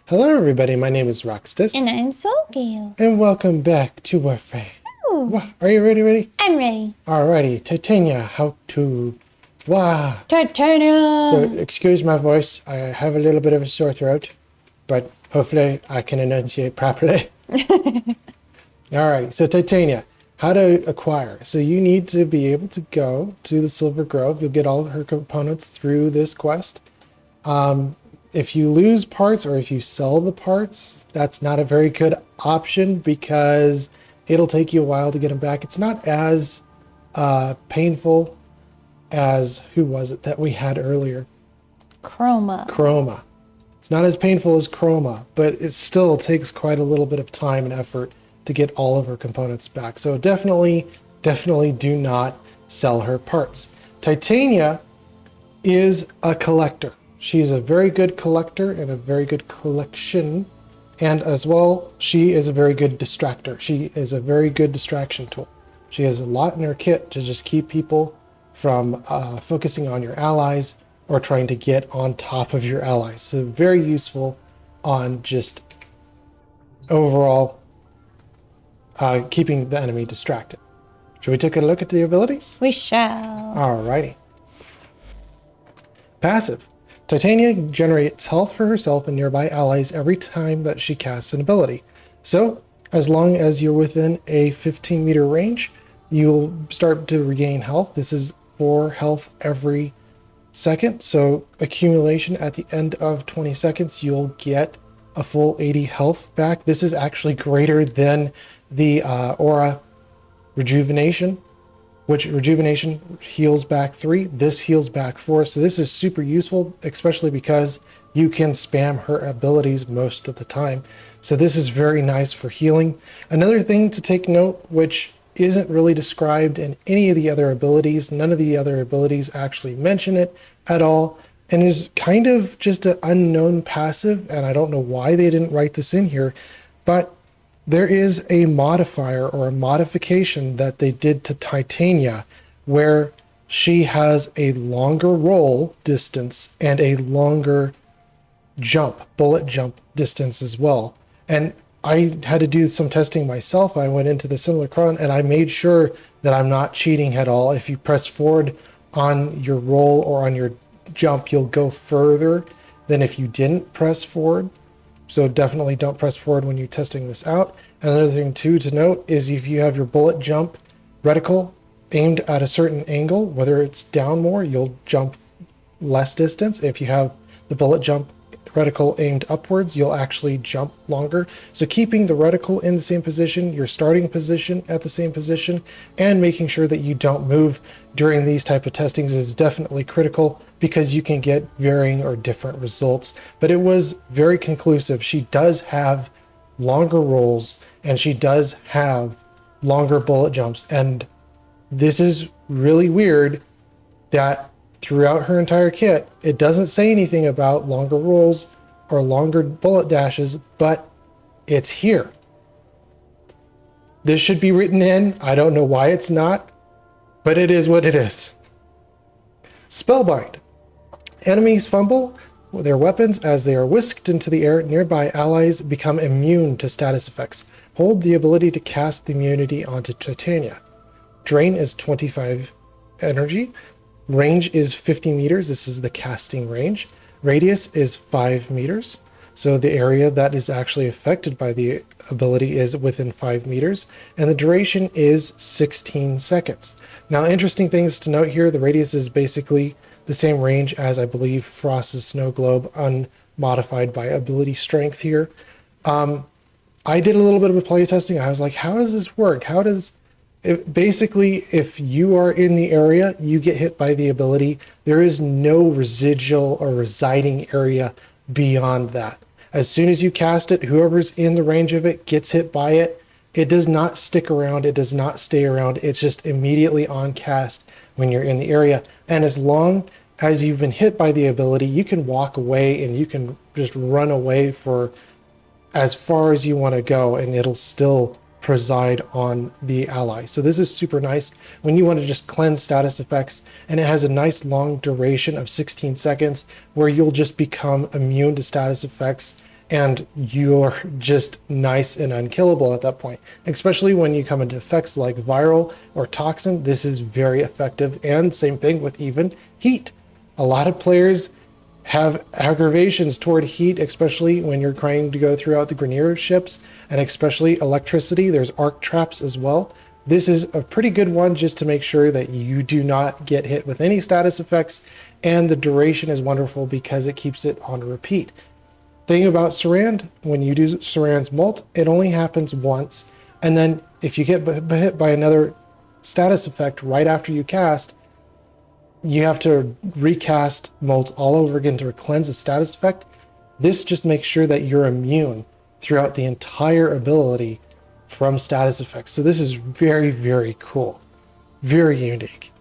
Hello everybody, my name is Roxtus. And I'm Soulgale. And welcome back to Warframe. Oh, Are you ready? I'm ready. Alrighty, Titania How To. Wow. Titania! So, excuse my voice, I have a little bit of a sore throat, but hopefully I can enunciate properly. Alright, so Titania, how to acquire. So you need to be able to go to the Silver Grove. You'll get all of her components through this quest. If you lose parts or if you sell the parts, that's not a very good option because it'll take you a while to get them back. It's not as painful as, who was it that we had earlier? Chroma. It's not as painful as Chroma, but it still takes quite a little bit of time and effort to get all of her components back. So definitely do not sell her parts. Titania is a collector. She's a very good collector and a very good collection. And as well, she is a very good distractor. She is a very good distraction tool. She has a lot in her kit to just keep people from focusing on your allies or trying to get on top of your allies. So very useful on just overall keeping the enemy distracted. Should we take a look at the abilities? We shall. Alrighty. Passive. Titania generates health for herself and nearby allies every time that she casts an ability. So, as long as you're within a 15-meter range, you'll start to regain health. This is 4 health every second. So, accumulation at the end of 20 seconds, you'll get a full 80 health back. This is actually greater than the aura rejuvenation, which rejuvenation heals back 3. This heals back 4. So this is super useful, especially because you can spam her abilities most of the time. So this is very nice for healing. Another thing to take note, which isn't really described in any of the other abilities, none of the other abilities actually mention it at all, and is kind of just an unknown passive, and I don't know why they didn't write this in here, but there is a modifier or a modification that they did to Titania where she has a longer roll distance and a longer bullet jump distance as well. And I had to do some testing myself. I went into the Simulacron and I made sure that I'm not cheating at all. If you press forward on your roll or on your jump, you'll go further than if you didn't press forward. So definitely don't press forward when you're testing this out. Another thing too to note is if you have your bullet jump reticle aimed at a certain angle, whether it's down more, you'll jump less distance. If you have the bullet jump reticle aimed upwards, you'll actually jump longer. So keeping the reticle in the same position, your starting position at the same position, and making sure that you don't move during these type of testings is definitely critical because you can get varying or different results. But it was very conclusive. She does have longer rolls and she does have longer bullet jumps. And this is really weird that throughout her entire kit, it doesn't say anything about longer rolls or longer bullet dashes, but it's here. This should be written in. I don't know why it's not, but it is what it is. Spellbind. Enemies fumble their weapons as they are whisked into the air. Nearby allies become immune to status effects. Hold the ability to cast the immunity onto Titania. Drain is 25 energy. Range is 50 meters. This is the casting range. Radius is 5 meters. So the area that is actually affected by the ability is within 5 meters. And the duration is 16 seconds. Now, interesting things to note here. The radius is basically the same range as, I believe, Frost's Snow Globe, unmodified by ability strength here. I did a little bit of play testing. I was like, how does this work? Basically, if you are in the area, you get hit by the ability. There is no residual or residing area beyond that. As soon as you cast it, whoever's in the range of it gets hit by it. It does not stick around. It does not stay around. It's just immediately on cast when you're in the area. And as long as you've been hit by the ability, you can walk away and you can just run away for as far as you want to go, and it'll still preside on the ally. So this is super nice when you want to just cleanse status effects, and it has a nice long duration of 16 seconds where you'll just become immune to status effects and you're just nice and unkillable at that point. Especially when you come into effects like viral or toxin, this is very effective. And same thing with even heat. A lot of players have aggravations toward heat, especially when you're trying to go throughout the Grenier ships, and especially electricity. There's arc traps as well. This is a pretty good one just to make sure that you do not get hit with any status effects, and the duration is wonderful because it keeps it on repeat. Thing about Sarand, when you do Sarand's molt, it only happens once, and then if you get hit by another status effect right after you cast, you have to recast molt all over again to cleanse the status effect. This just makes sure that you're immune throughout the entire ability from status effects. So this is very, very cool. Very unique.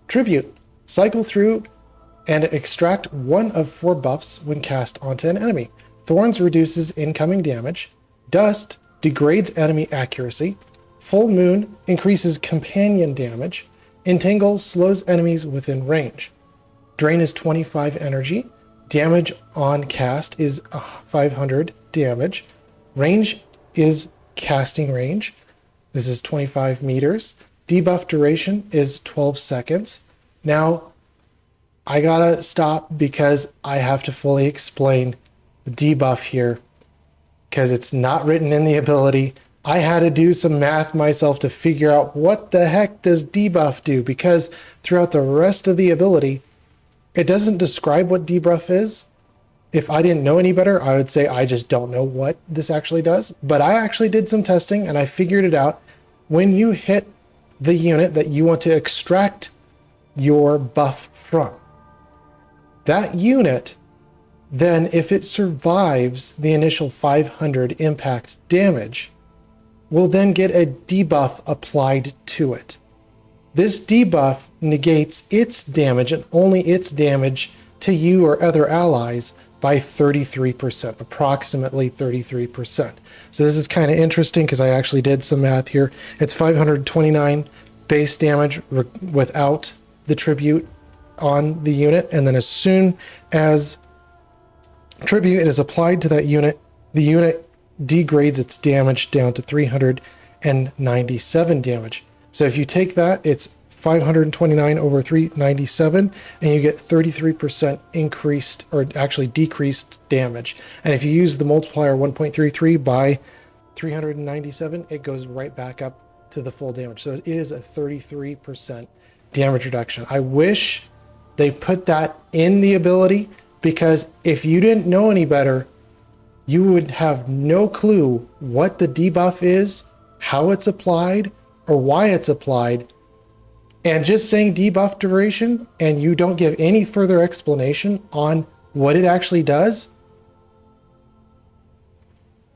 Tribute. Cycle through and extract one of 4 buffs when cast onto an enemy. Thorns reduces incoming damage. Dust degrades enemy accuracy. Full Moon increases companion damage. Entangle slows enemies within range. Drain is 25 energy. Damage on cast is 500 damage. Range is casting range. This is 25 meters. Debuff duration is 12 seconds. Now, I gotta stop because I have to fully explain the debuff here because it's not written in the ability. I had to do some math myself to figure out what the heck does debuff do, because throughout the rest of the ability, it doesn't describe what debuff is. If I didn't know any better, I would say I just don't know what this actually does. But I actually did some testing and I figured it out. When you hit the unit that you want to extract your buff from, that unit, then if it survives the initial 500 impact damage, will then get a debuff applied to it. This debuff negates its damage and only its damage to you or other allies by 33%, approximately 33%. So this is kind of interesting because I actually did some math here. It's 529 base damage without the tribute on the unit, and then as soon as tribute is applied to that unit, the unit degrades its damage down to 397 damage. So if you take that, it's 529 over 397, and you get 33% increased, or actually decreased damage. And if you use the multiplier 1.33 by 397, it goes right back up to the full damage. So it is a 33% damage reduction. I wish they put that in the ability, because if you didn't know any better, you would have no clue what the debuff is, how it's applied, or why it's applied. And just saying debuff duration and you don't give any further explanation on what it actually does,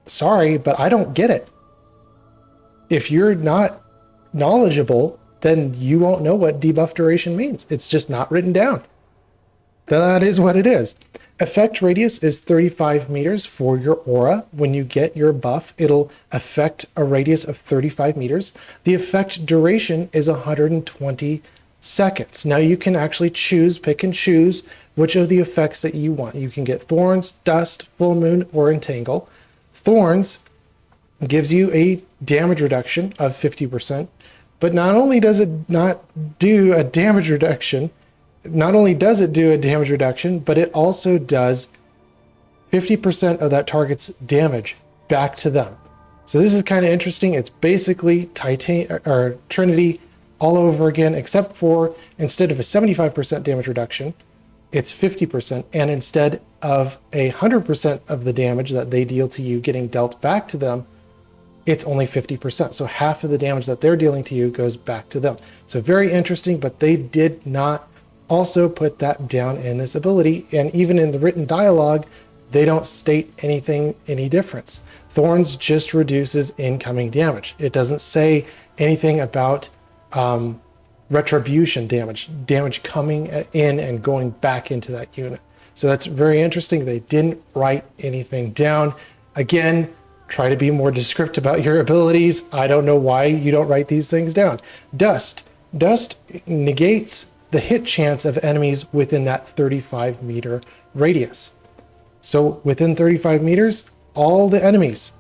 sorry, but I don't get it. If you're not knowledgeable, then you won't know what debuff duration means. It's just not written down. That is what it is. Effect radius is 35 meters for your aura. When you get your buff, it'll affect a radius of 35 meters. The effect duration is 120 seconds. Now you can actually pick and choose which of the effects that you want. You can get Thorns, Dust, Full Moon, or Entangle. Thorns gives you a damage reduction of 50%, but not only does it not do a damage reduction, but it also does 50% of that target's damage back to them. So this is kind of interesting. It's basically Trinity all over again, except for instead of a 75% damage reduction, it's 50%. And instead of 100% of the damage that they deal to you getting dealt back to them, it's only 50%. So half of the damage that they're dealing to you goes back to them. So very interesting, but they did not also put that down in this ability. And even in the written dialogue, they don't state any difference. Thorns just reduces incoming damage. It doesn't say anything about retribution damage coming in and going back into that unit. So that's very interesting. They didn't write anything down. Again, try to be more descriptive about your abilities. I don't know why you don't write these things down. Dust negates the hit chance of enemies within that 35 meter radius. So within 35 meters, all the enemies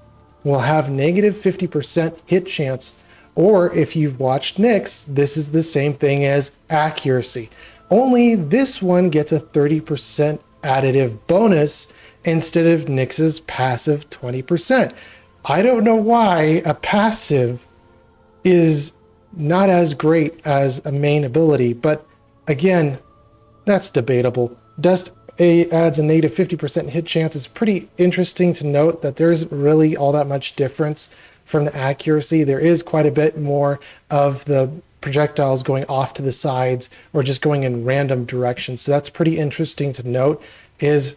will have negative 50% hit chance. Or if you've watched Nyx, this is the same thing as accuracy. Only this one gets a 30% additive bonus instead of Nyx's passive 20%. I don't know why a passive is not as great as a main ability, but again, that's debatable. Dust adds a negative 50% hit chance. It's pretty interesting to note that there isn't really all that much difference from the accuracy. There is quite a bit more of the projectiles going off to the sides or just going in random directions. So that's pretty interesting to note, is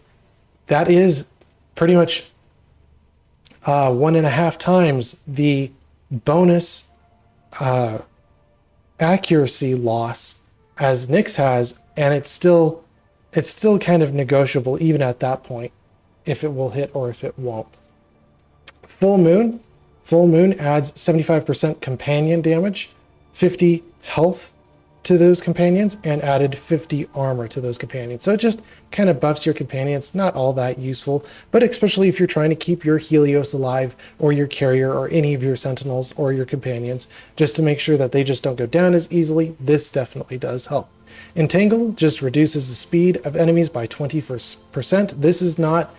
that is pretty much 1.5 times the bonus accuracy loss as Nyx has, and it's still kind of negotiable even at that point if it will hit or if it won't. Full Moon adds 75% companion damage, 50 health to those companions, and added 50 armor to those companions. So it just kind of buffs your companions. Not all that useful, but especially if you're trying to keep your Helios alive, or your carrier, or any of your sentinels or your companions, just to make sure that they just don't go down as easily, this definitely does help. Entangle just reduces the speed of enemies by 20%. This is not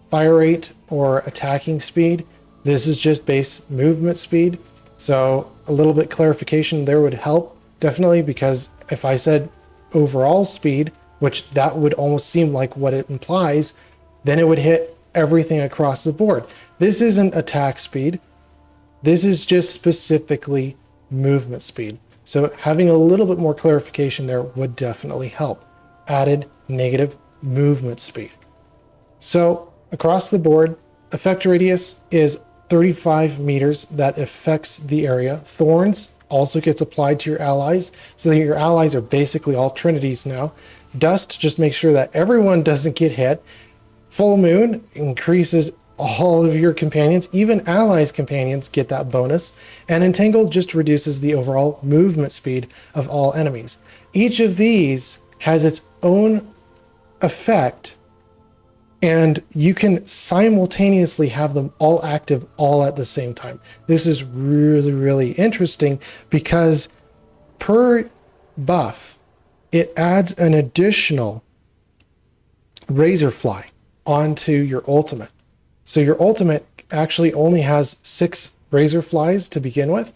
fire rate or attacking speed. This is just base movement speed. So a little bit clarification there would help, definitely, because if I said overall speed, which that would almost seem like what it implies, then it would hit everything across the board. This isn't attack speed. This is just specifically movement speed. So having a little bit more clarification there would definitely help. Added negative movement speed. So across the board, effect radius is 35 meters that affects the area. Thorns also gets applied to your allies, so that your allies are basically all trinities now. Dust just makes sure that everyone doesn't get hit. Full Moon increases all of your companions, even allies' companions get that bonus. And Entangle just reduces the overall movement speed of all enemies. Each of these has its own effect, and you can simultaneously have them all active all at the same time. This is really, really interesting because per buff, it adds an additional Razorfly onto your ultimate. So your ultimate actually only has 6 Razorflies to begin with.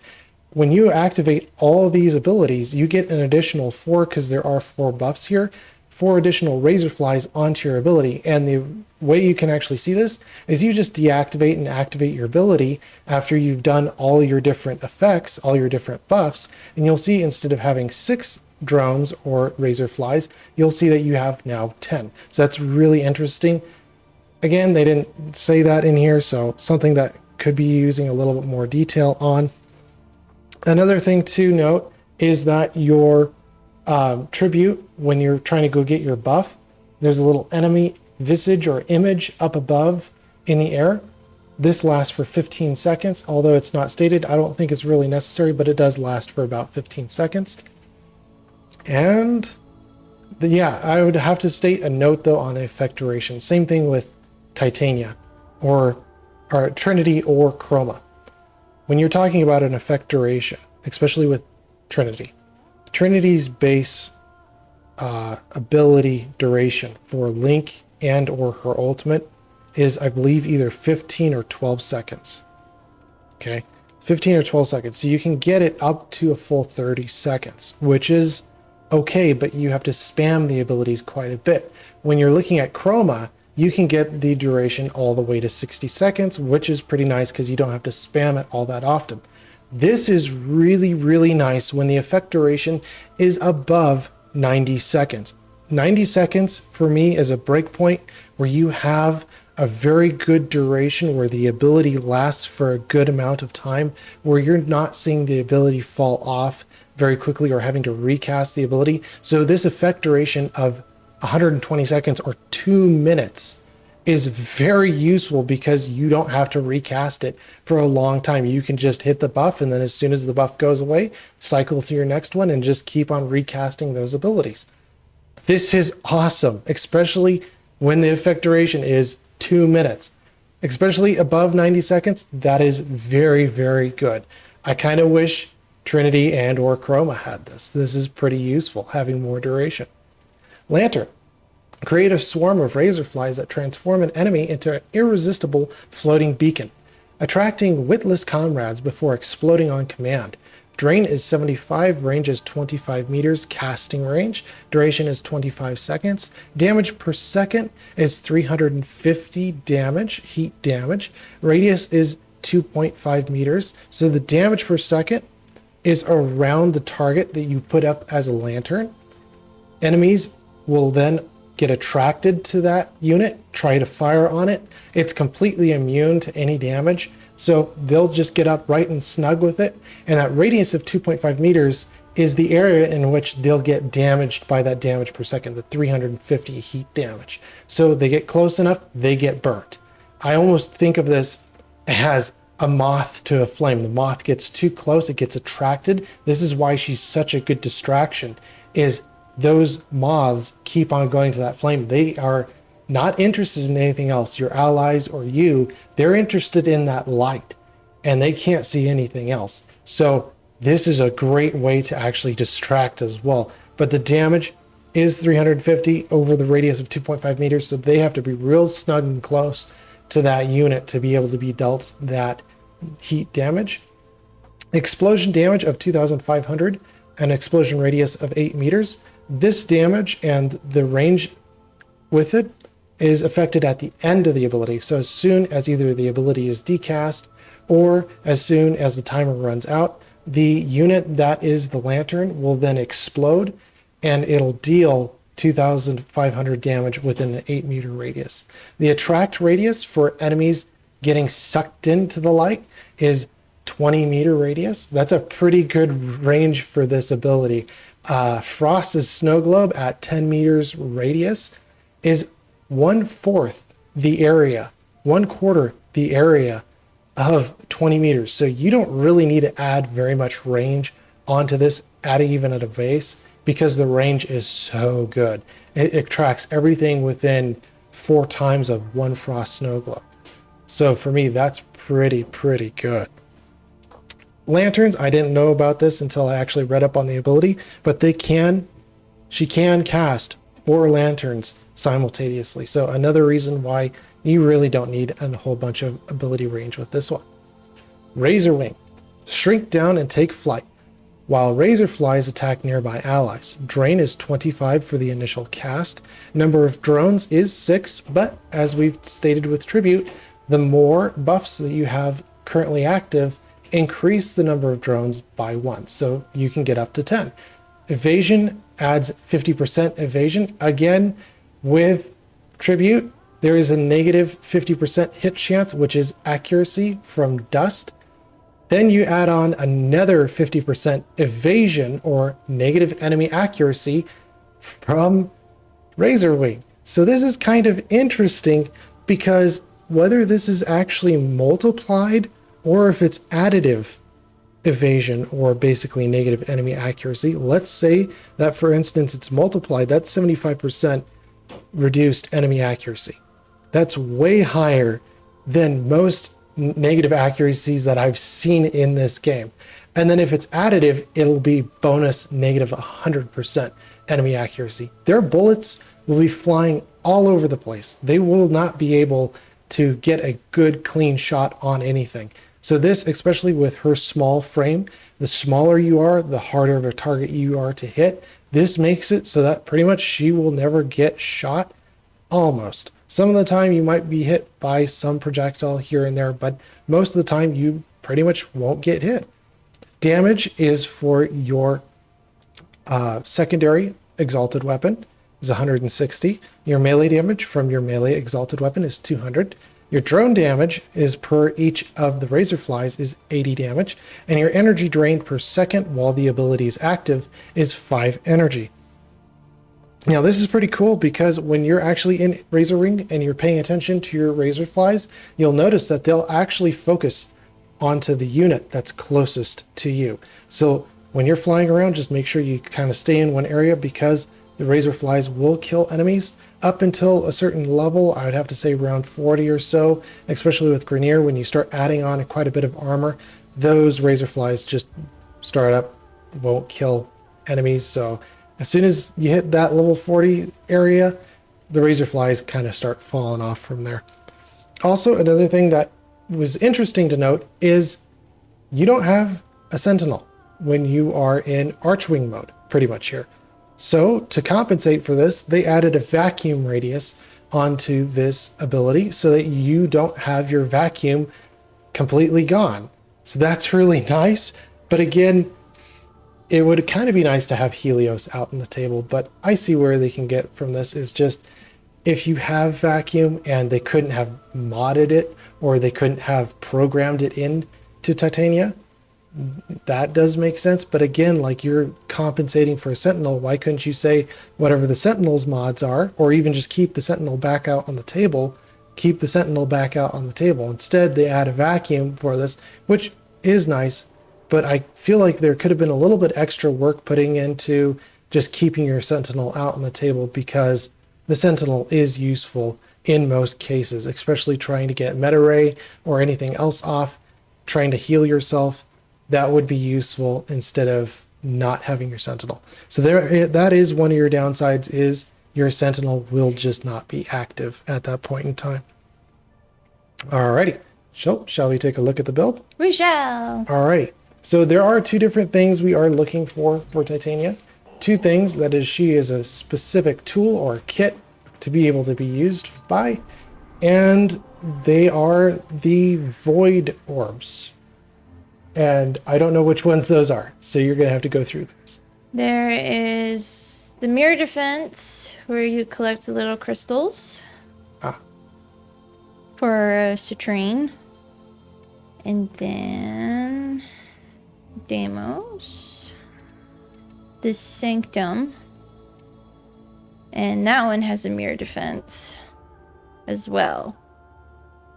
When you activate all these abilities, you get an additional 4, because there are 4 buffs here, 4 additional Razorflies onto your ability. And the way you can actually see this is you just deactivate and activate your ability after you've done all your different effects, all your different buffs, and you'll see instead of having 6 drones or Razorflies, you'll see that you have now 10. So that's really interesting. Again, they didn't say that in here, so something that could be using a little bit more detail on. Another thing to note is that your tribute, when you're trying to go get your buff, there's a little enemy visage or image up above in the air. This lasts for 15 seconds, although it's not stated. I don't think it's really necessary, but it does last for about 15 seconds. And yeah, I would have to state a note though on the effect duration. Same thing with Titania or Trinity or Chroma. When you're talking about an effect duration, especially with Trinity, Trinity's base ability duration for Link and or her ultimate is, I believe, either 15 or 12 seconds. Okay, 15 or 12 seconds. So you can get it up to a full 30 seconds, which is okay, but you have to spam the abilities quite a bit. When you're looking at Chroma, you can get the duration all the way to 60 seconds, which is pretty nice because you don't have to spam it all that often. This is really, really nice when the effect duration is above 90 seconds. 90 seconds for me is a breakpoint where you have a very good duration where the ability lasts for a good amount of time, where you're not seeing the ability fall off very quickly or having to recast the ability. So this effect duration of 120 seconds or 2 minutes is very useful because you don't have to recast it for a long time. You can just hit the buff, and then as soon as the buff goes away, cycle to your next one and just keep on recasting those abilities. This is awesome, especially when the effect duration is 2 minutes. Especially above 90 seconds, that is very, very good. I kind of wish Trinity and or Chroma had this. This is pretty useful, having more duration. Lantern. Create a swarm of razor flies that transform an enemy into an irresistible floating beacon, attracting witless comrades before exploding on command. Drain is 75, range is 25 meters, casting range, duration is 25 seconds, damage per second is 350 damage, heat damage, radius is 2.5 meters, so the damage per second is around the target that you put up as a lantern. Enemies will then get attracted to that unit, try to fire on it. It's completely immune to any damage, so they'll just get up right and snug with it. And that radius of 2.5 meters is the area in which they'll get damaged by that damage per second, the 350 heat damage. So they get close enough, they get burnt. I almost think of this as a moth to a flame. The moth gets too close, it gets attracted. This is why she's such a good distraction, is those moths keep on going to that flame. They are not interested in anything else, your allies or you. They're interested in that light and they can't see anything else. So this is a great way to actually distract as well. But the damage is 350 over the radius of 2.5 meters. So they have to be real snug and close to that unit to be able to be dealt that heat damage. Explosion damage of 2,500, an explosion radius of 8 meters. This damage and the range with it is affected at the end of the ability. So as soon as either the ability is decast or as soon as the timer runs out, the unit that is the lantern will then explode and it'll deal 2,500 damage within an 8 meter radius. The attract radius for enemies getting sucked into the light is 20 meter radius. That's a pretty good range for this ability. Frost's snow globe at 10 meters radius is 1/4 the area, 1/4 the area of 20 meters. So you don't really need to add very much range onto this, even at a base, because the range is so good. It attracts everything within 4 times of one frost snow globe. So for me, that's pretty good. Lanterns, I didn't know about this until I actually read up on the ability, but she can cast 4 lanterns simultaneously. So another reason why you really don't need a whole bunch of ability range with this one. Razor Wing, shrink down and take flight while razor flies attack nearby allies. Drain is 25 for the initial cast. Number of drones is 6, but as we've stated with Tribute, the more buffs that you have currently active increase the number of drones by 1, so you can get up to 10. Evasion adds 50% evasion. Again, with Tribute, there is a negative 50% hit chance, which is accuracy from dust. Then you add on another 50% evasion or negative enemy accuracy from Razor Wing. So this is kind of interesting because whether this is actually multiplied or if it's additive evasion or basically negative enemy accuracy, let's say that for instance it's multiplied, that's 75% reduced enemy accuracy. That's way higher than most negative accuracies that I've seen in this game. And then if it's additive, it'll be bonus negative 100% enemy accuracy. Their bullets will be flying all over the place. They will not be able to get a good clean shot on anything. So this, especially with her small frame, the smaller you are, the harder of a target you are to hit. This makes it so that pretty much she will never get shot, almost. Some of the time you might be hit by some projectile here and there, but most of the time you pretty much won't get hit. Damage is for your secondary exalted weapon is 160. Your melee damage from your melee exalted weapon is 200. Your drone damage is per each of the razor flies is 80 damage, and your energy drained per second while the ability is active is 5 energy. Now this is pretty cool because when you're actually in Razor Wing and you're paying attention to your razor flies, you'll notice that they'll actually focus onto the unit that's closest to you. So when you're flying around, just make sure you kind of stay in one area because the razor flies will kill enemies up until a certain level. I would have to say around 40 or so, especially with Grenier. When you start adding on quite a bit of armor, those razor flies just start up, won't kill enemies. So as soon as you hit that level 40 area, the razor flies kind of start falling off from there. Also, another thing that was interesting to note is you don't have a sentinel when you are in Archwing mode, pretty much here. So to compensate for this, they added a vacuum radius onto this ability so that you don't have your vacuum completely gone. So that's really nice. But again, it would kind of be nice to have Helios out on the table, but I see where they can get from this is just if you have vacuum and they couldn't have modded it or they couldn't have programmed it in to Titania, that does make sense. But again, like you're compensating for a Sentinel, why couldn't you say whatever the Sentinel's mods are, or even just keep the Sentinel back out on the table, keep the Sentinel back out on the table. Instead, they add a vacuum for this, which is nice, but I feel like there could have been a little bit extra work putting into just keeping your Sentinel out on the table, because the Sentinel is useful in most cases, especially trying to get meta ray or anything else off, trying to heal yourself. That would be useful instead of not having your Sentinel. So that is one of your downsides, is your Sentinel will just not be active at that point in time. Alrighty, so shall we take a look at the build? We shall. Alrighty, so there are two different things we are looking for Titania. Two things, that is, she is a specific tool or kit to be able to be used by, and they are the Void Orbs. And I don't know which ones those are, so you're going to have to go through this. There is the Mirror Defense, where you collect the little crystals for Citrine. And then Deimos, the Sanctum, and that one has a Mirror Defense as well.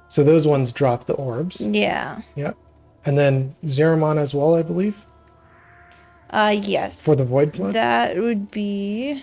So those ones drop the orbs. Yeah. Yep. And then Zeramon as well, I believe. Yes. For the Void Floods? That would be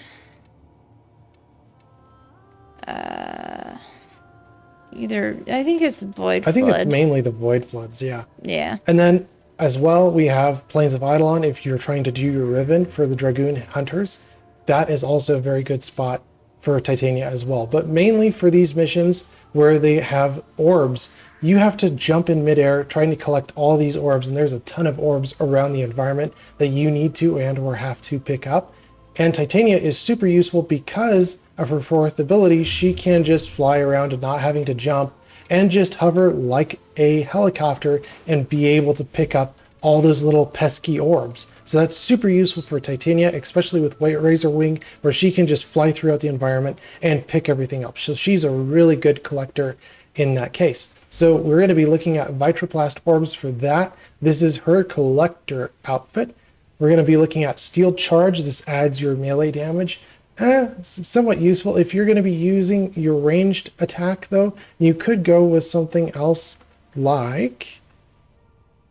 either, I think it's Void Flood. I think it's mainly the Void Floods, yeah. Yeah. And then as well, we have Plains of Eidolon. If you're trying to do your Riven for the Dragoon Hunters, that is also a very good spot for Titania as well. But mainly for these missions where they have orbs, you have to jump in midair trying to collect all these orbs, and there's a ton of orbs around the environment that you need to and or have to pick up. And Titania is super useful because of her fourth ability. She can just fly around and not having to jump and just hover like a helicopter and be able to pick up all those little pesky orbs. So that's super useful for Titania, especially with White Razor Wing, where she can just fly throughout the environment and pick everything up. So she's a really good collector in that case. So we're going to be looking at Vitroplast orbs for that. This is her collector outfit. We're going to be looking at Steel Charge. This adds your melee damage. Somewhat useful. If you're going to be using your ranged attack, though, you could go with something else like,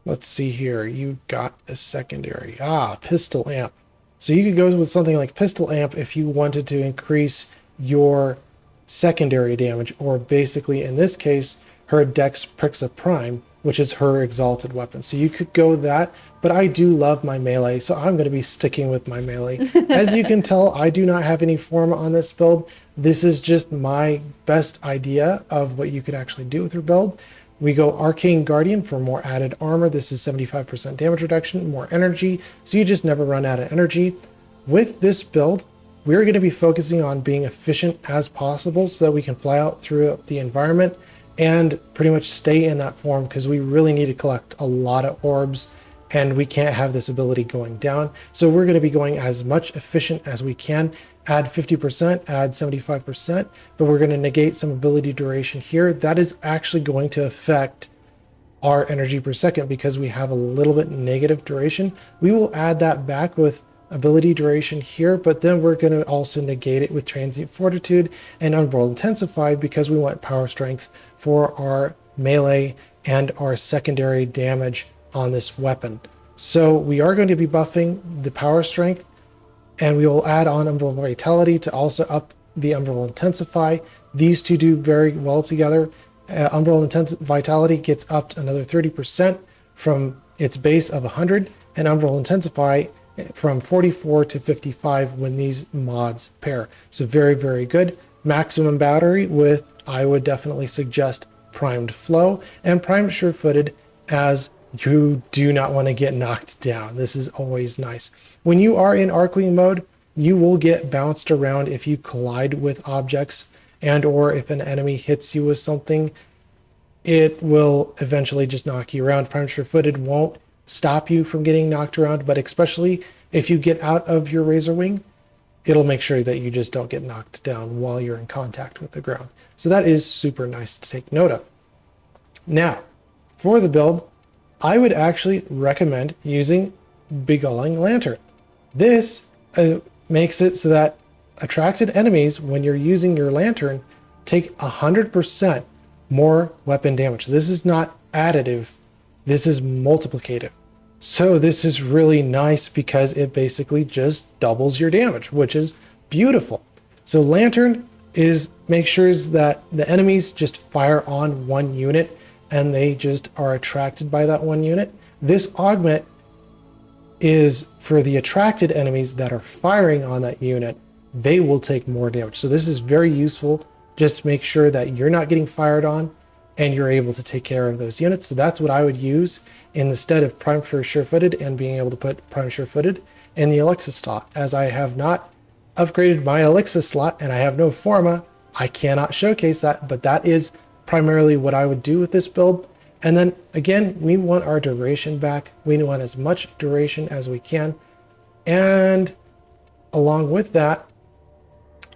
let's see here, you got a secondary. Pistol Amp. So you could go with something like Pistol Amp if you wanted to increase your secondary damage, or basically in this case, her Dex Prixa Prime, which is her exalted weapon. So you could go that, but I do love my melee, so I'm going to be sticking with my melee. As you can tell, I do not have any form on this build. This is just my best idea of what you could actually do with your build. We go Arcane Guardian for more added armor. This is 75% damage reduction, more energy, so you just never run out of energy. With this build, we're going to be focusing on being efficient as possible so that we can fly out throughout the environment and pretty much stay in that form, because we really need to collect a lot of orbs and we can't have this ability going down. So we're going to be going as much efficient as we can. Add 50%, add 75%, but we're going to negate some ability duration here. That is actually going to affect our energy per second because we have a little bit negative duration. We will add that back with ability duration here, but then we're going to also negate it with Transient Fortitude and Unworld Intensified because we want power strength for our melee and our secondary damage on this weapon. So we are going to be buffing the power strength and we will add on Umbral Vitality to also up the Umbral Intensify. These two do very well together. Umbral Vitality gets up to another 30% from its base of 100, and Umbral Intensify from 44 to 55 when these mods pair. So very, very good. Maximum battery with, I would definitely suggest Primed Flow and Primed Sure-Footed, as you do not want to get knocked down. This is always nice. When you are in Arcwing mode, you will get bounced around if you collide with objects, and or if an enemy hits you with something, it will eventually just knock you around. Primed Sure-Footed won't stop you from getting knocked around, but especially if you get out of your Razor Wing, it'll make sure that you just don't get knocked down while you're in contact with the ground. So that is super nice to take note of. Now, for the build, I would actually recommend using Begulling Lantern. This makes it so that attracted enemies, when you're using your lantern, take 100% more weapon damage. This is not additive, this is multiplicative. So this is really nice because it basically just doubles your damage, which is beautiful. So Lantern make sure that the enemies just fire on one unit and they just are attracted by that one unit. This augment is for the attracted enemies that are firing on that unit. They will take more damage. So this is very useful just to make sure that you're not getting fired on and you're able to take care of those units. So that's what I would use instead of Prime for Sure-Footed and being able to put Prime Sure-Footed in the Alexa slot. As I have not upgraded my Alexa slot and I have no Forma, I cannot showcase that, but that is primarily what I would do with this build. And then again, we want our duration back. We want as much duration as we can. And along with that,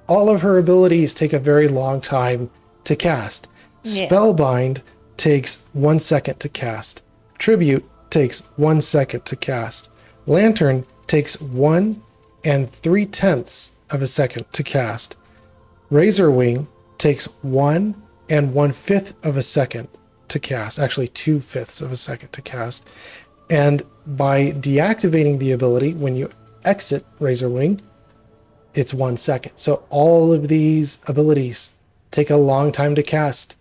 all of her abilities take a very long time to cast. Yeah. Spellbind takes 1 second to cast. Tribute takes 1 second to cast. Lantern takes 1 3/10 of a second to cast. Razor Wing takes 1 1/5 of a second to cast. Actually, 2/5 of a second to cast. And by deactivating the ability, when you exit Razor Wing, it's 1 second. So all of these abilities take a long time to cast.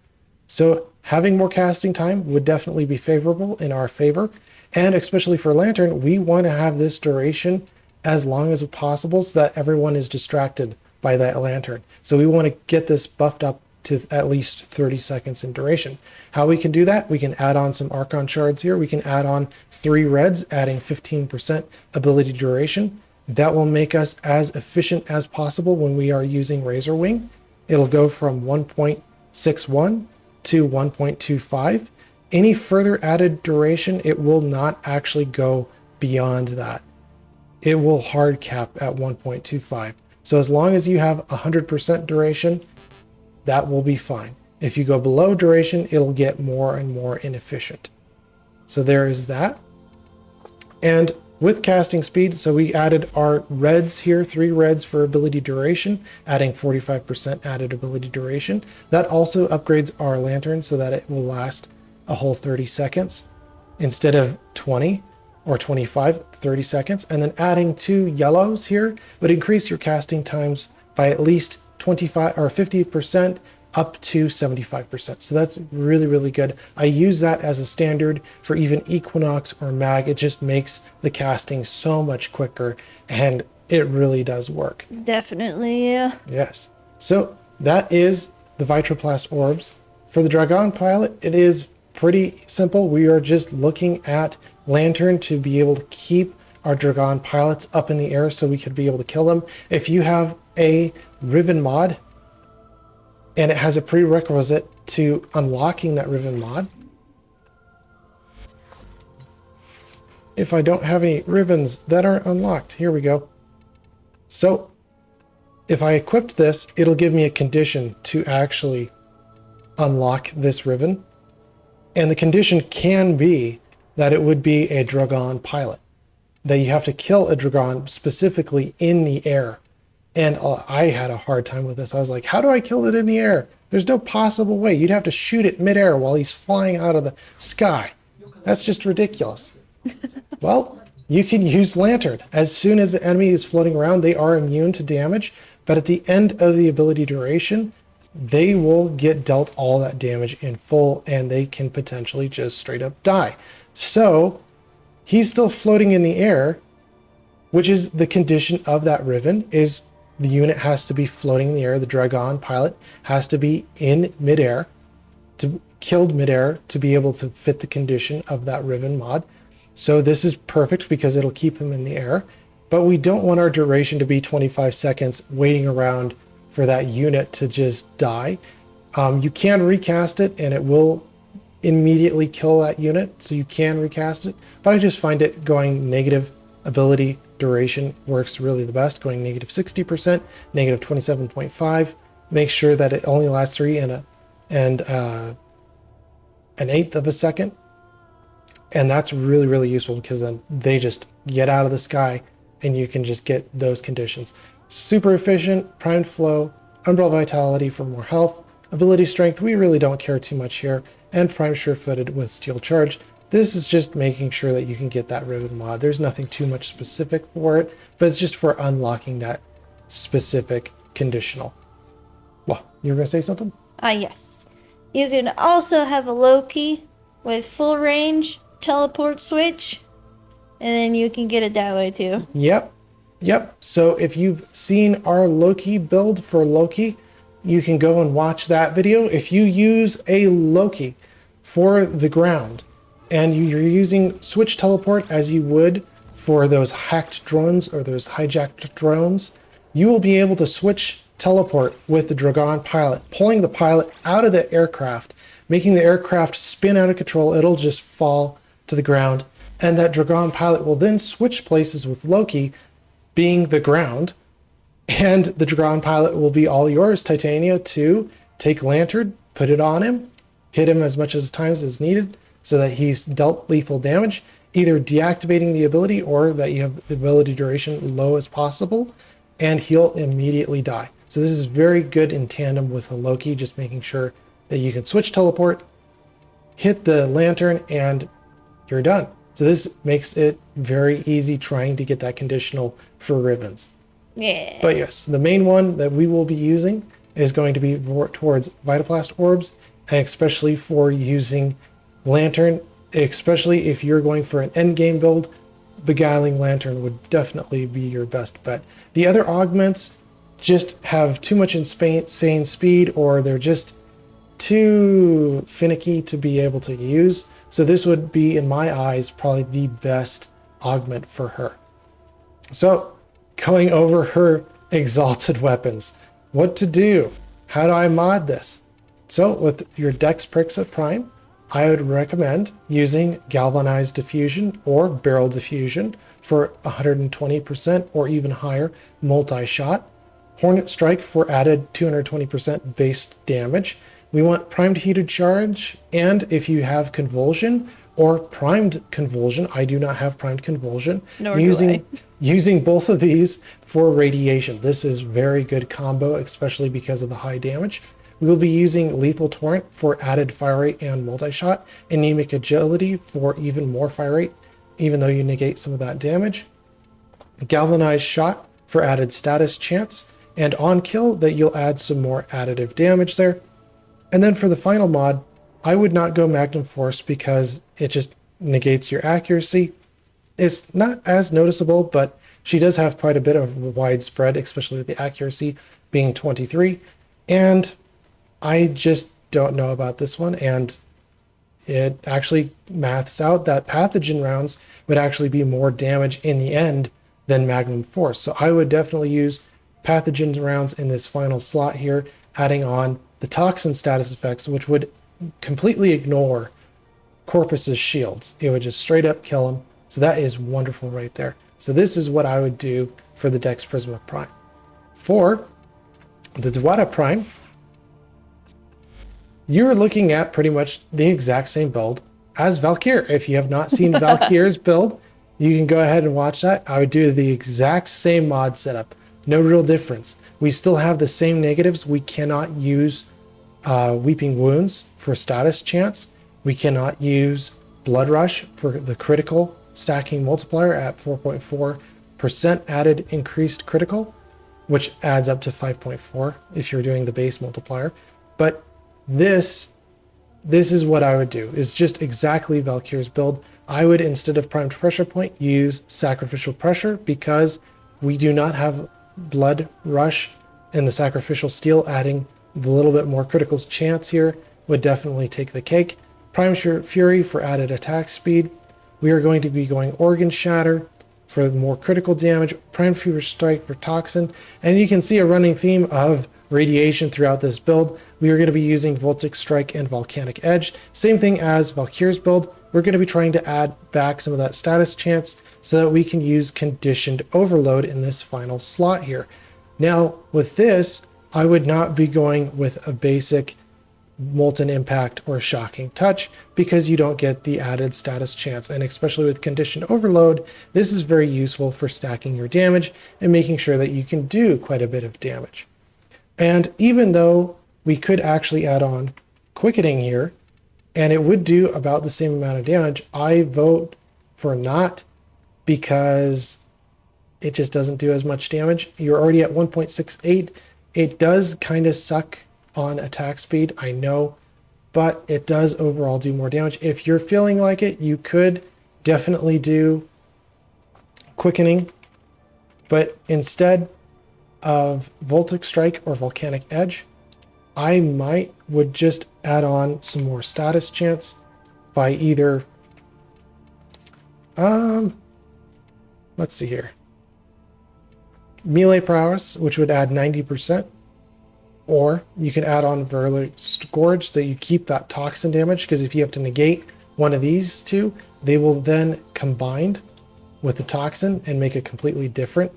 So having more casting time would definitely be favorable in our favor. And especially for Lantern, we want to have this duration as long as possible so that everyone is distracted by that Lantern. So we want to get this buffed up to at least 30 seconds in duration. How we can do that? We can add on some Archon shards here. We can add on 3 reds, adding 15% ability duration. That will make us as efficient as possible when we are using Razor Wing. It'll go from 1.61 to 1.25. Any further added duration, it will not actually go beyond that. It will hard cap at 1.25. So as long as you have 100% duration, that will be fine. If you go below duration, it'll get more and more inefficient. So there is that. And with casting speed, so we added our reds here, 3 reds for ability duration, adding 45% added ability duration. That also upgrades our lantern so that it will last a whole 30 seconds instead of 20 or 25, 30 seconds. And then adding 2 yellows here would increase your casting times by at least 25 or 50% up to 75%. So that's really, really good. I use that as a standard for even Equinox or Mag. It just makes the casting so much quicker and it really does work. Definitely, yeah. Yes. So that is the Vitroplast orbs. For the Dragon Pilot, it is pretty simple. We are just looking at Lantern to be able to keep our Dragon Pilots up in the air so we could be able to kill them. If you have a Riven mod, and it has a prerequisite to unlocking that Riven mod. If I don't have any Rivens that are unlocked, here we go. So if I equipped this, it'll give me a condition to actually unlock this Riven. And the condition can be that it would be a Dragon pilot, that you have to kill a Dragon specifically in the air. And I had a hard time with this. I was like, how do I kill it in the air? There's no possible way. You'd have to shoot it midair while he's flying out of the sky. That's just ridiculous. Well, you can use Lantern. As soon as the enemy is floating around, they are immune to damage, but at the end of the ability duration, they will get dealt all that damage in full, and they can potentially just straight up die. So he's still floating in the air, which is the condition of that Riven, is the unit has to be floating in the air. The Dragon pilot has to be in midair, killed midair, to be able to fit the condition of that Riven mod. So this is perfect because it'll keep them in the air, but we don't want our duration to be 25 seconds waiting around for that unit to just die. You can recast it and it will immediately kill that unit, so you can recast it, but I just find it going negative ability duration works really the best, going negative 60%, negative 27.5. Make sure that it only lasts 3 and an eighth of a second. And that's really, really useful because then they just get out of the sky and you can just get those conditions. Super efficient, primed flow, umbrella vitality for more health, ability strength, we really don't care too much here, and prime sure-footed with steel charge. This is just making sure that you can get that Riven mod. There's nothing too much specific for it, but it's just for unlocking that specific conditional. Well, you were going to say something? Yes. You can also have a Loki with full range, teleport switch, and then you can get it that way too. Yep. So if you've seen our Loki build for Loki, you can go and watch that video. If you use a Loki for the ground, and you're using switch teleport as you would for those hacked drones or those hijacked drones, you will be able to switch teleport with the Dragon pilot, pulling the pilot out of the aircraft, making the aircraft spin out of control. It'll just fall to the ground, and that Dragon pilot will then switch places with Loki being the ground, and the Dragon pilot will be all yours, Titania, to take Lantern, put it on him, hit him as much as times as needed, so that he's dealt lethal damage, either deactivating the ability or that you have the ability duration low as possible, and he'll immediately die. So this is very good in tandem with a Loki, just making sure that you can switch teleport, hit the Lantern, and you're done. So this makes it very easy trying to get that conditional for Rivens. Yeah. But yes, the main one that we will be using is going to be towards Vitaplast orbs, and especially for using Lantern, especially if you're going for an endgame build, Beguiling Lantern would definitely be your best bet. The other augments just have too much insane speed, or they're just too finicky to be able to use. So this would be, in my eyes, probably the best augment for her. So going over her exalted weapons, what to do, how do I mod this? So with your Dex Prixa Prime, I would recommend using Galvanized Diffusion or Barrel Diffusion for 120% or even higher multi-shot. Hornet Strike for added 220% base damage. We want Primed Heated Charge, and if you have Convulsion or Primed Convulsion, I do not have Primed Convulsion, using both of these for radiation. This is very good combo, especially because of the high damage. We will be using Lethal Torrent for added fire rate and multi-shot, Anemic Agility for even more fire rate, even though you negate some of that damage, Galvanized Shot for added status chance, and on kill that you'll add some more additive damage there. And then for the final mod, I would not go Magnum Force because it just negates your accuracy. It's not as noticeable, but she does have quite a bit of widespread, especially with the accuracy being 23. And I just don't know about this one, and it actually maths out that pathogen rounds would actually be more damage in the end than Magnum Force. So I would definitely use pathogen rounds in this final slot here, adding on the toxin status effects, which would completely ignore Corpus's shields. It would just straight up kill him. So that is wonderful right there. So this is what I would do for the Dex Prisma Prime. For the Dwada Prime, you're looking at pretty much the exact same build as Valkyr. If you have not seen Valkyr's build, you can go ahead and watch that. I would do the exact same mod setup. No real difference. We still have the same negatives. We cannot use Weeping Wounds for status chance. We cannot use Blood Rush for the critical stacking multiplier at 4.4% added increased critical, which adds up to 5.4 if you're doing the base multiplier. But this is what I would do. It's just exactly Valkyr's build. I would, instead of primed pressure point, use sacrificial pressure because we do not have blood rush, and the sacrificial steel adding the little bit more critical chance here would definitely take the cake. Prime Fury for added attack speed. We are going to be going Organ Shatter for more critical damage, Prime Fever Strike for Toxin, and you can see a running theme of radiation throughout this build. We are going to be using Voltic Strike and Volcanic Edge. Same thing as Valkyr's build. We're going to be trying to add back some of that status chance so that we can use Conditioned Overload in this final slot here. Now, with this, I would not be going with a basic Molten Impact or Shocking Touch because you don't get the added status chance, and especially with Conditioned Overload, this is very useful for stacking your damage and making sure that you can do quite a bit of damage. And even though we could actually add on Quickening here, and it would do about the same amount of damage, I vote for not because it just doesn't do as much damage. You're already at 1.68. It does kind of suck on attack speed, I know, but it does overall do more damage. If you're feeling like it, you could definitely do Quickening, but instead of Voltic Strike or Volcanic Edge, I would just add on some more status chance by either let's see here, melee prowess, which would add 90%, or you can add on Virulent Scourge so you keep that toxin damage, because if you have to negate one of these two, they will then combine with the toxin and make a completely different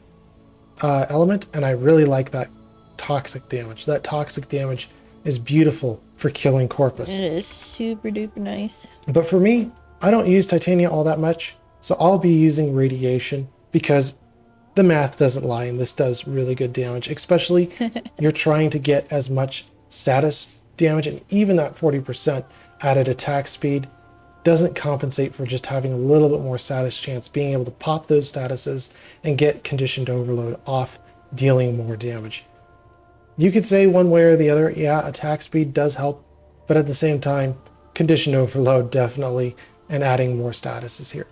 element. And I really like that toxic damage. That toxic damage is beautiful for killing Corpus. It is super duper nice. But for me, I don't use Titania all that much, so I'll be using Radiation because the math doesn't lie and this does really good damage, especially you're trying to get as much status damage, and even that 40% added attack speed doesn't compensate for just having a little bit more status chance, being able to pop those statuses and get Conditioned Overload off, dealing more damage. You could say one way or the other, yeah, attack speed does help, but at the same time, Conditioned Overload definitely, and adding more statuses here.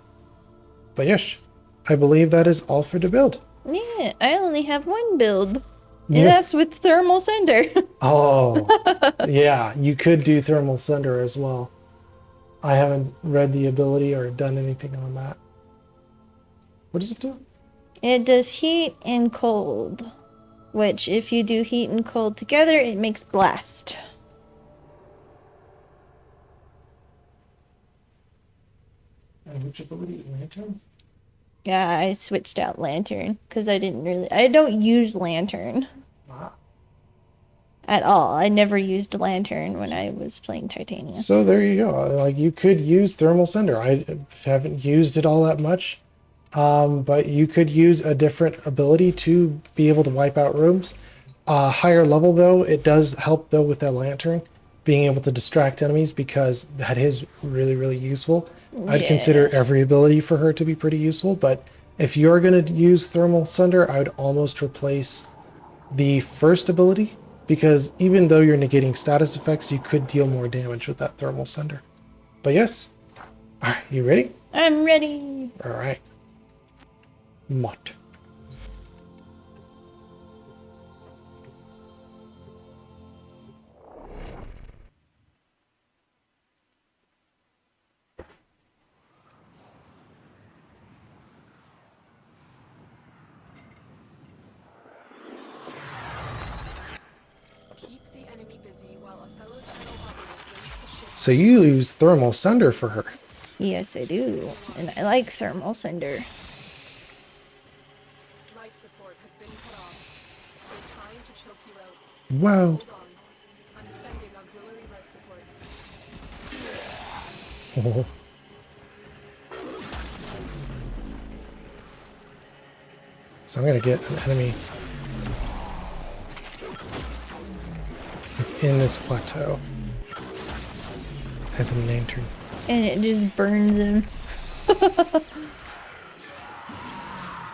But yes, I believe that is all for the build. Yeah, I only have one build. Yeah. And that's with Thermal Cinder. Oh, yeah, you could do Thermal Cinder as well. I haven't read the ability or done anything on that. What does it do? It does heat and cold, which if you do heat and cold together, it makes blast. And which ability? Lantern? Yeah, I switched out Lantern because I don't use Lantern Ah. at all. I never used Lantern when I was playing Titania. So there you go. Like, you could use Thermal Cinder. I haven't used it all that much, but you could use a different ability to be able to wipe out rooms. Higher level though, it does help though with that Lantern, being able to distract enemies, because that is really, really useful. I'd consider every ability for her to be pretty useful, but if you're going to use Thermal Cinder, I would almost replace the first ability, because even though you're negating status effects, you could deal more damage with that Thermal Cinder. But yes, all right, you ready? I'm ready. All right. Mutt. Keep the enemy busy while a fellow tunnel operative brings the ship. So you use Thermal Cinder for her. Yes, I do. And I like Thermal Cinder. Life support has been cut off. They're trying to choke you out. Wow. Hold on. I'm sending auxiliary life support. So I'm going to get an enemy within this plateau as a lantern. And it just burns him.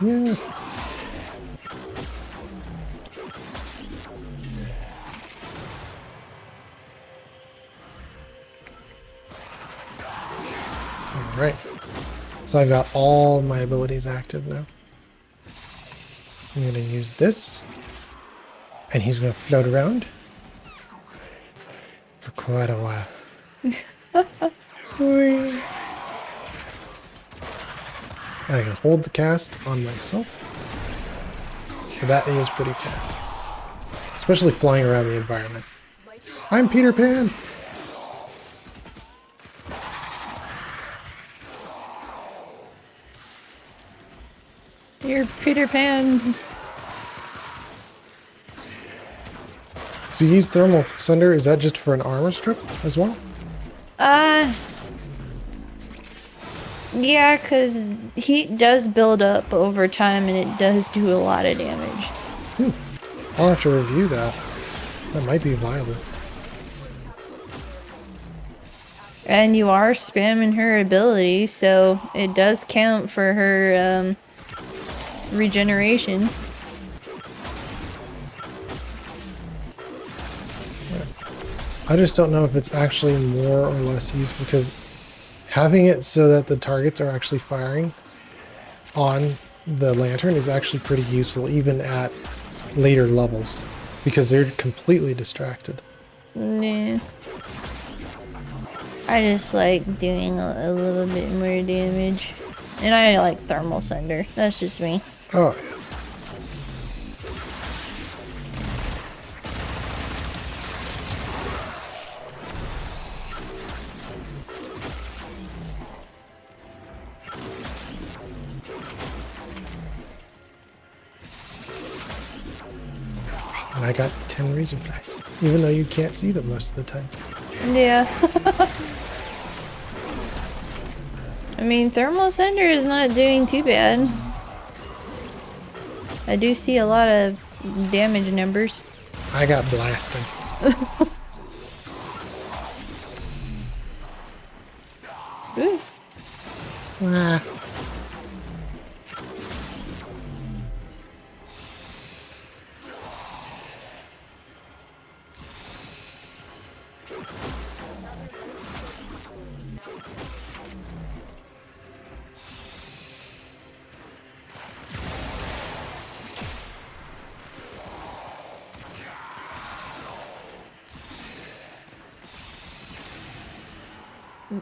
Yeah. Alright. So I've got all my abilities active now. I'm going to use this. And he's going to float around for quite a while. Whee! I can hold the cast on myself. So that is pretty fun. Especially flying around the environment. I'm Peter Pan! You're Peter Pan. So you use thermal thunder, is that just for an armor strip as well? Yeah, because heat does build up over time and it does do a lot of damage. I'll have to review that. That might be viable. And you are spamming her ability, so it does count for her regeneration. I just don't know if it's actually more or less useful because having it so that the targets are actually firing on the lantern is actually pretty useful even at later levels because they're completely distracted. Nah. I just like doing a little bit more damage. And I like thermal thunder. That's just me. Oh, yeah. And I got 10 razor flies, even though you can't see them most of the time. Yeah. I mean, thermal thunder is not doing too bad. I do see a lot of damage numbers. I got blasted. Ooh. Ah.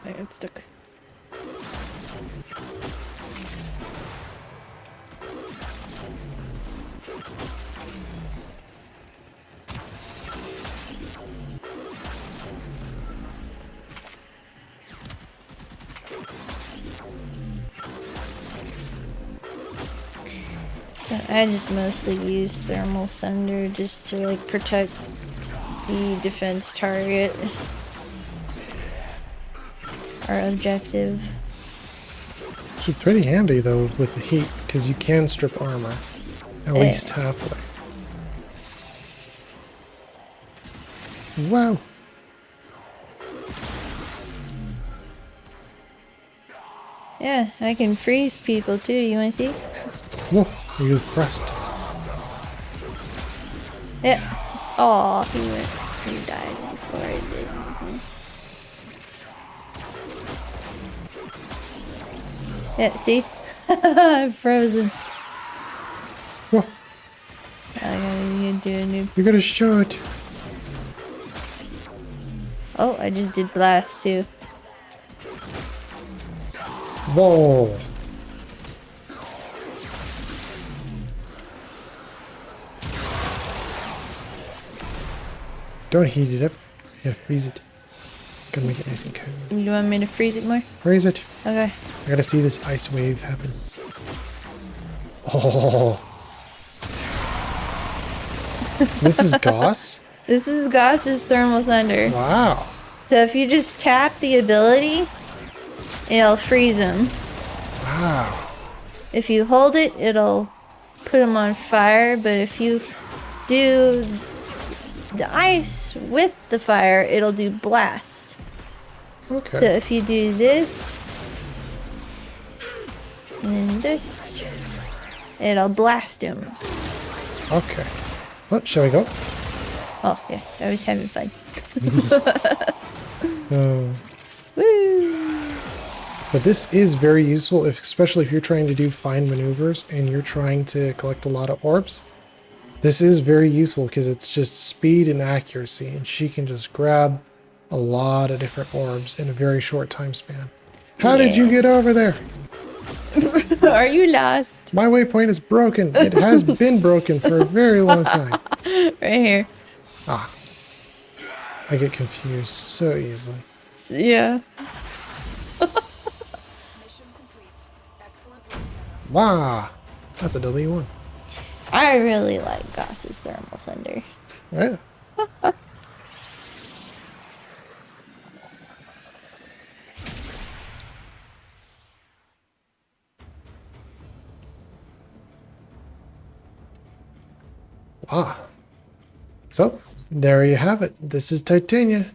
I got stuck. I just mostly use thermal thunder just to like protect the defense target. Our objective. It's pretty handy though with the heat because you can strip armor at least halfway. Wow. Yeah, I can freeze people too. You wanna see? Whoa, you frost. Yeah. Oh, he died before I did anything. Yeah, see? I'm frozen. Whoa, I gotta do a new. you got a shot. Oh, I just did blast too. Whoa. Don't heat it up. Yeah, freeze it. Gotta make it nice and cold. You want me to freeze it more? Freeze it. Okay. I gotta see this ice wave happen. Oh. This is Goss? This is Goss's thermal thunder. Wow. So if you just tap the ability, it'll freeze him. Wow. If you hold it, it'll put him on fire. But if you do the ice with the fire, it'll do blast. Okay. So if you do this, and then this, it'll blast him. Okay. Well, shall we go? Oh, yes, I was having fun. Uh, Woo! but this is very useful, especially if you're trying to do fine maneuvers and you're trying to collect a lot of orbs. This is very useful because it's just speed and accuracy, and she can just grab a lot of different orbs in a very short time span. How did you Yeah. get over there? Are you lost? My waypoint is broken. It has been broken for a very long time. Right here. Ah. I get confused so easily. Yeah. Mission complete. Excellent work, Jenna. Wow. That's a W1. I really like Goss's Thermal Thunder. Right? Ah. So, there you have it. This is Titania.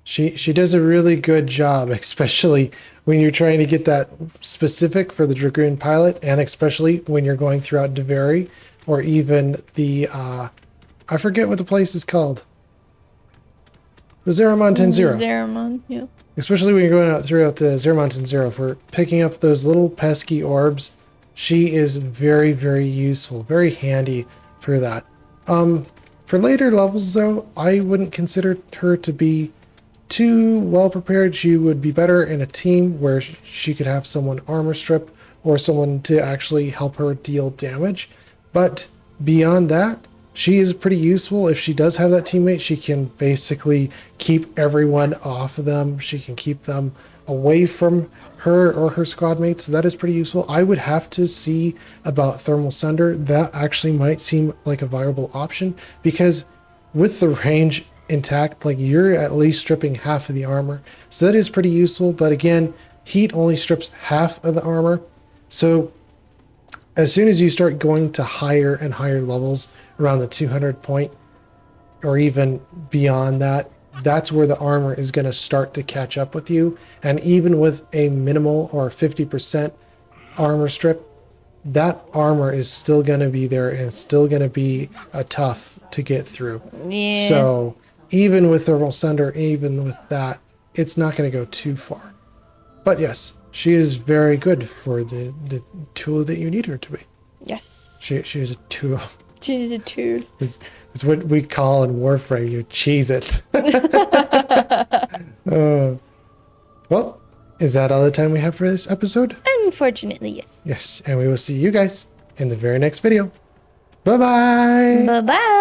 She does a really good job, especially when you're trying to get that specific for the Dragoon pilot, and especially when you're going throughout Deveri, or even the, I forget what the place is called. The Zeramon 10-0. Zeramon, yeah. Especially when you're going out throughout the Zeramon 10-0 for picking up those little pesky orbs. She is very, very useful, very handy for that. For later levels, though, I wouldn't consider her to be too well prepared. She would be better in a team where she could have someone armor strip or someone to actually help her deal damage. But beyond that, she is pretty useful. If she does have that teammate, she can basically keep everyone off of them. She can keep them away from her or her squad mates. So that is pretty useful. I would have to see about Thermal Sunder. That actually might seem like a viable option because with the range intact, like you're at least stripping half of the armor. So that is pretty useful. But again, heat only strips half of the armor. So as soon as you start going to higher and higher levels around the 200 point or even beyond that, that's where the armor is going to start to catch up with you. And even with a minimal or 50% armor strip, that armor is still going to be there and it's still going to be tough to get through. Yeah. So even with Thermal Sunder, even with that, it's not going to go too far. But yes, she is very good for the tool that you need her to be. Yes. She is a tool. She's a tool. It's what we call in Warframe, you cheese it. Well, is that all the time we have for this episode? Unfortunately, yes. Yes, and we will see you guys in the very next video. Bye-bye! Bye-bye.